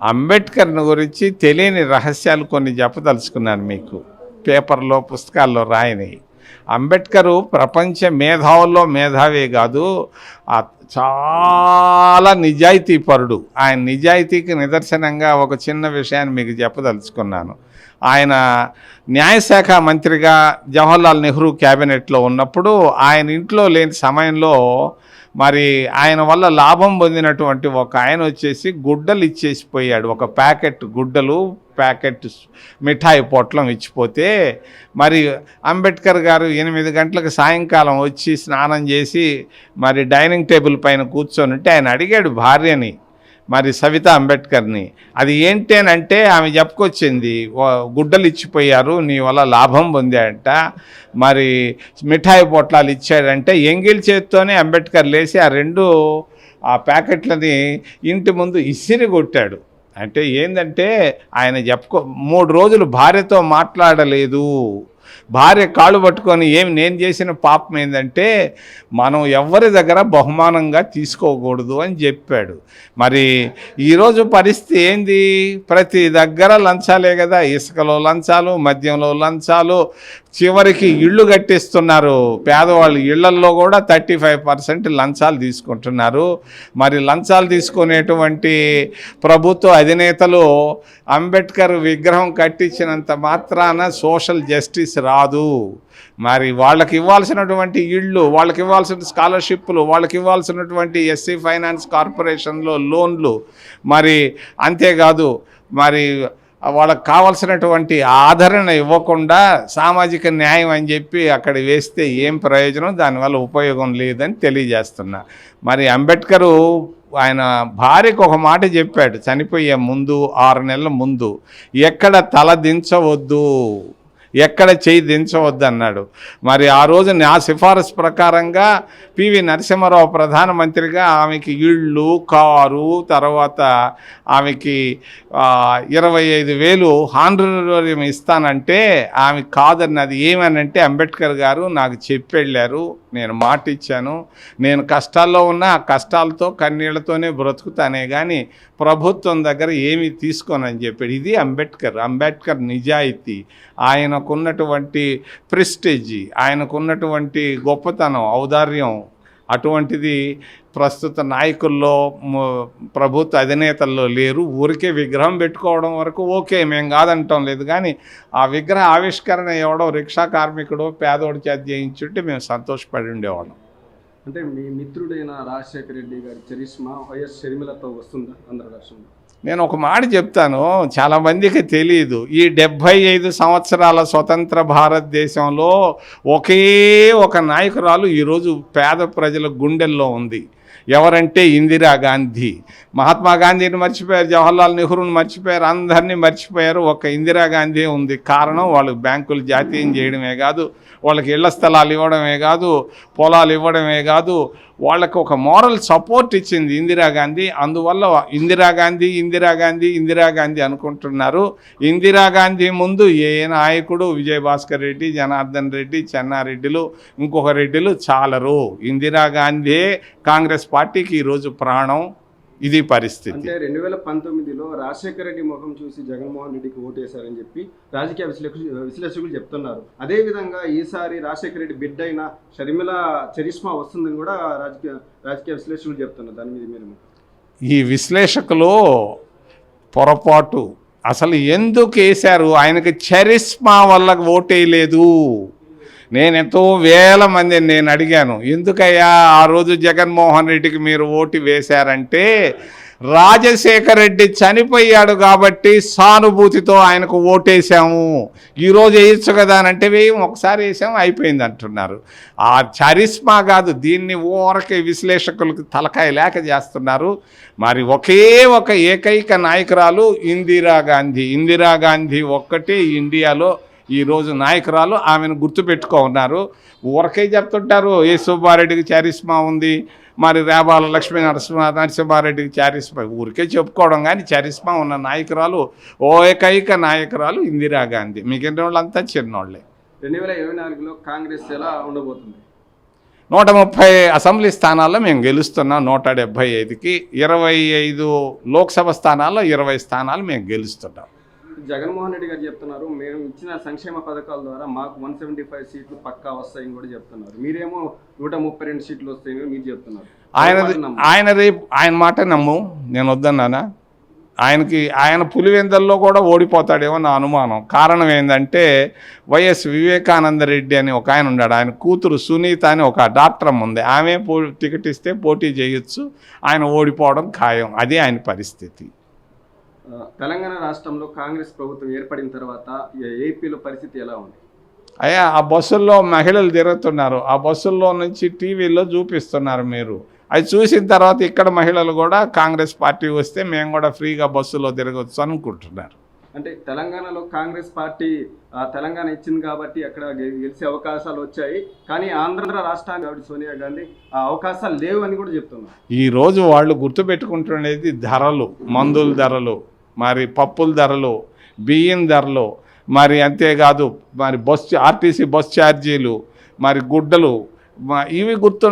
అంబేద్కర్ని గురించి తెలియని రహస్యాలు కొన్ని చెప్పదలుచుకున్నాను మీకు, పేపర్లో పుస్తకాల్లో రాయని. అంబేద్కరు ప్రపంచ మేధావుల్లో మేధావే కాదు, చాలా నిజాయితీపరుడు. ఆయన నిజాయితీకి నిదర్శనంగా ఒక చిన్న విషయాన్ని మీకు చెప్పదలుచుకున్నాను. ఆయన న్యాయశాఖ మంత్రిగా జవహర్లాల్ నెహ్రూ క్యాబినెట్లో ఉన్నప్పుడు ఆయన ఇంట్లో లేని సమయంలో మరి ఆయన వల్ల లాభం పొందినటువంటి ఒక ఆయన వచ్చేసి గుడ్డలు ఇచ్చేసిపోయాడు. ఒక ప్యాకెట్ గుడ్డలు, ప్యాకెట్ మిఠాయి పొట్లం ఇచ్చిపోతే మరి అంబేద్కర్ గారు 8 గంటలకు సాయంకాలం వచ్చి స్నానం చేసి మరి డైనింగ్ టేబుల్ పైన కూర్చొని ఉంటే ఆయన అడిగాడు భార్యని, మరి సవితా అంబేద్కర్ని, అది ఏంటి అని అంటే ఆమె చెప్పుకొచ్చింది, గుడ్డలు ఇచ్చిపోయారు, నీ వల్ల లాభం పొందాడంట, మరి మిఠాయి పొట్లాలు ఇచ్చాడంటే ఎంగిల్ చేత్తోనే అంబేద్కర్ లేచి ఆ ప్యాకెట్లని ఇంటి ముందు ఇసిరి కొట్టాడు. అంటే ఏంటంటే ఆయన 3 రోజులు భార్యతో మాట్లాడలేదు. భార్య కాళ్ళు పట్టుకొని నేను చేసిన పాపం ఏంటంటే మనం ఎవరి దగ్గర బహుమానంగా తీసుకోకూడదు అని చెప్పాడు. మరి ఈరోజు పరిస్థితి ఏంది? ప్రతి దగ్గర లంచాలే కదా, ఇసుకలో లంచాలు, మద్యంలో లంచాలు, చివరికి ఇళ్ళు కట్టిస్తున్నారు. పేదవాళ్ళు ఇళ్లల్లో కూడా 35% లంచాలు తీసుకుంటున్నారు. మరి లంచాలు తీసుకునేటువంటి ప్రభుత్వ అధినేతలు అంబేద్కర్ విగ్రహం కట్టించినంత మాత్రాన సోషల్ జస్టిస్ రాదు. మరి వాళ్ళకి ఇవ్వాల్సినటువంటి ఇళ్ళు, వాళ్ళకి ఇవ్వాల్సిన స్కాలర్షిప్లు, వాళ్ళకి ఇవ్వాల్సినటువంటి ఎస్సీ ఫైనాన్స్ కార్పొరేషన్లో లోన్లు, మరి అంతేకాదు మరి వాళ్ళకి కావాల్సినటువంటి ఆదరణ ఇవ్వకుండా సామాజిక న్యాయం అని చెప్పి అక్కడ వేస్తే ఏం ప్రయోజనం, దానివల్ల ఉపయోగం లేదని తెలియజేస్తున్నా. మరి అంబేద్కరు ఆయన భార్యకు ఒక మాట చెప్పాడు చనిపోయే ముందు, 6 నెలల ముందు, ఎక్కడ తల దించవద్దు, ఎక్కడ చేయి దించవద్దు అన్నాడు. మరి ఆ రోజు నా సిఫారసు ప్రకారంగా పివి నరసింహారావు ప్రధానమంత్రిగా ఆమెకి ఇళ్ళు, కారు, తర్వాత ఆమెకి 25,000 హానరేరియం ఇస్తానంటే ఆమె కాదన్నది. ఏమనంటే అంబేద్కర్ గారు నాకు చెప్పి వెళ్ళారు, నేను మాట ఇచ్చాను, నేను కష్టాల్లో ఉన్న ఆ కష్టాలతో కన్నీళ్లతోనే బ్రతుకుతానే కానీ ప్రభుత్వం దగ్గర ఏమీ తీసుకోనని చెప్పాడు. ఇది అంబేద్కర్ నిజాయితీ, ఆయనకున్నటువంటి ప్రెస్టేజ్, ఆయనకున్నటువంటి గొప్పతనం, ఔదార్యం అటువంటిది ప్రస్తుత నాయకుల్లో, ప్రభుత్వ అధినేతల్లో లేరు. ఊరికే విగ్రహం పెట్టుకోవడం వరకు ఓకే, మేము కాదంటాం లేదు, కానీ ఆ విగ్రహ ఆవిష్కరణ ఎవడో రిక్షా కార్మికుడో పేదోడి చేత చేయించుంటే మేము సంతోషపడి ఉండేవాళ్ళం. అంటే మీ మిత్రుడైన రాజశేఖర రెడ్డి గారి చరిష్మా వైఎస్ షర్మిలతో వస్తుందా ఆంధ్ర రాష్ట్రంలో? నేను ఒక మాట చెప్తాను, చాలామందికి తెలియదు. ఈ 75 సంవత్సరాల స్వతంత్ర భారతదేశంలో ఒకే ఒక నాయకురాలు ఈరోజు పేద ప్రజల గుండెల్లో ఉంది. ఎవరంటే ఇందిరాగాంధీ. మహాత్మా గాంధీని మర్చిపోయారు, జవహర్లాల్ నెహ్రూని మర్చిపోయారు, అందరినీ మర్చిపోయారు. ఒక ఇందిరాగాంధీ ఉంది. కారణం వాళ్ళకి బ్యాంకులు జాతీయం చేయడమే కాదు, వాళ్ళకి ఇళ్ల స్థలాలు ఇవ్వడమే కాదు, పొలాలు ఇవ్వడమే కాదు, వాళ్ళకు ఒక మోరల్ సపోర్ట్ ఇచ్చింది ఇందిరాగాంధీ. అందువల్ల ఇందిరాగాంధీ అనుకుంటున్నారు. ఇందిరాగాంధీ ముందు ఏ నాయకుడు, విజయభాస్కర్ రెడ్డి, జనార్దన్ రెడ్డి, చెన్నారెడ్డిలు, ఇంకొక రెడ్డిలు చాలరు. ఇందిరాగాంధీ కాంగ్రెస్ పార్టీకి ఈరోజు ప్రాణం. ఇది పరిస్థితి. అంటే 2019లో రాజశేఖర రెడ్డి ముఖం చూసి జగన్మోహన్ రెడ్డికి ఓటేశారని చెప్పి రాజకీయ విశ్లేషకులు చెప్తున్నారు. అదేవిధంగా ఈసారి రాజశేఖర రెడ్డి బిడ్డ అయిన షర్మిల చరిష్మా వస్తుందని కూడా రాజకీయ విశ్లేషకులు చెప్తున్నారు. దాని మీద మీరు? ఈ విశ్లేషకులు పొరపాటు. అసలు ఎందుకు వేశారు? ఆయనకి చరిష్మా వల్ల ఓటేయలేదు. నేను ఎంతో వేల మందిని నేను అడిగాను, ఎందుకయ్యా ఆ రోజు జగన్మోహన్ రెడ్డికి మీరు ఓటు వేశారంటే, రాజశేఖర రెడ్డి చనిపోయాడు కాబట్టి సానుభూతితో ఆయనకు ఓటేసాము, ఈరోజు వేయచ్చు కదా అని అంటే ఒకసారి వేసాము అయిపోయింది అంటున్నారు. ఆ చరిష్మా కాదు, దీన్ని ఊరకే విశ్లేషకులకు తలకాయ లేక చేస్తున్నారు. మరి ఒకే ఒక ఏకైక నాయకురాలు ఇందిరాగాంధీ ఒక్కటే ఇండియాలో ఈరోజు నాయకురాలు. ఆమెను గుర్తుపెట్టుకున్నారు. ఊరకే చెప్తుంటారు ఏ సుబ్బారెడ్డికి చరిష్మా ఉంది, మరి రేబాల లక్ష్మీ నరసింహారెడ్డికి చరిష్మా, ఊరికే చెప్పుకోవడం. కానీ చరిష్మా ఉన్న నాయకురాలు ఏకైక నాయకురాలు ఇందిరాగాంధీ. మిగిలిన వాళ్ళంతా చిన్నోళ్ళే. 2024లో కాంగ్రెస్ ఎలా ఉండబోతుంది? 130 అసెంబ్లీ స్థానాల్లో మేము గెలుస్తున్నాం 175కి. 25 లోక్సభ స్థానాల్లో 20 స్థానాలు మేము గెలుస్తున్నాం. జగన్మోహన్ రెడ్డి గారు చెప్తున్నారు మేము ఇచ్చిన సంక్షేమ పథకాల ద్వారా మాకు 175 సీట్లు పక్కా వస్తాయని కూడా చెప్తున్నారు. మీరేమో 132 సీట్లు వస్తాయని మీరు చెప్తున్నారు. ఆయన మాట నమ్ము, నేను వద్దన్నానా? ఆయన పులివెందల్లో కూడా ఓడిపోతాడేమో నా అనుమానం. కారణం ఏంటంటే వైఎస్ వివేకానంద రెడ్డి అని ఒక ఆయన ఉన్నాడు, ఆయన కూతురు సునీత అని ఒక డాక్టర్ ఉంది, ఆమె టికెట్ ఇస్తే పోటీ చేయొచ్చు, ఆయన ఓడిపోవడం ఖాయం. అదే ఆయన పరిస్థితి. తెలంగాణ రాష్ట్రంలో కాంగ్రెస్ ప్రభుత్వం ఏర్పడిన తర్వాత ఏపీలో పరిస్థితి ఎలా ఉంది? అయ్యా, ఆ బస్సుల్లో మహిళలు తిరుగుతున్నారు, ఆ బస్సుల్లో నుంచి టీవీలో చూపిస్తున్నారు. మీరు అది చూసిన తర్వాత ఇక్కడ మహిళలు కూడా కాంగ్రెస్ పార్టీ వస్తే మేము కూడా ఫ్రీగా బస్సులో తిరగచ్చు అనుకుంటున్నారు. అంటే తెలంగాణలో కాంగ్రెస్ పార్టీ తెలంగాణ ఇచ్చింది కాబట్టి అక్కడ గెలిచే అవకాశాలు వచ్చాయి, కానీ ఆంధ్ర రాష్ట్రానికి ఆవిడ సోనియా గాంధీ ఆ అవకాశాలు లేవు అని కూడా చెప్తున్నారు. ఈరోజు వాళ్ళు గుర్తుపెట్టుకుంటున్నది ధరలు, మందుల ధరలు, మరి పప్పుల ధరలు, బియ్యం ధరలు, మరి అంతేకాదు మరి ఆర్టీసీ బస్ ఛార్జీలు, మరి గుడ్డలు, ఇవి గుర్తు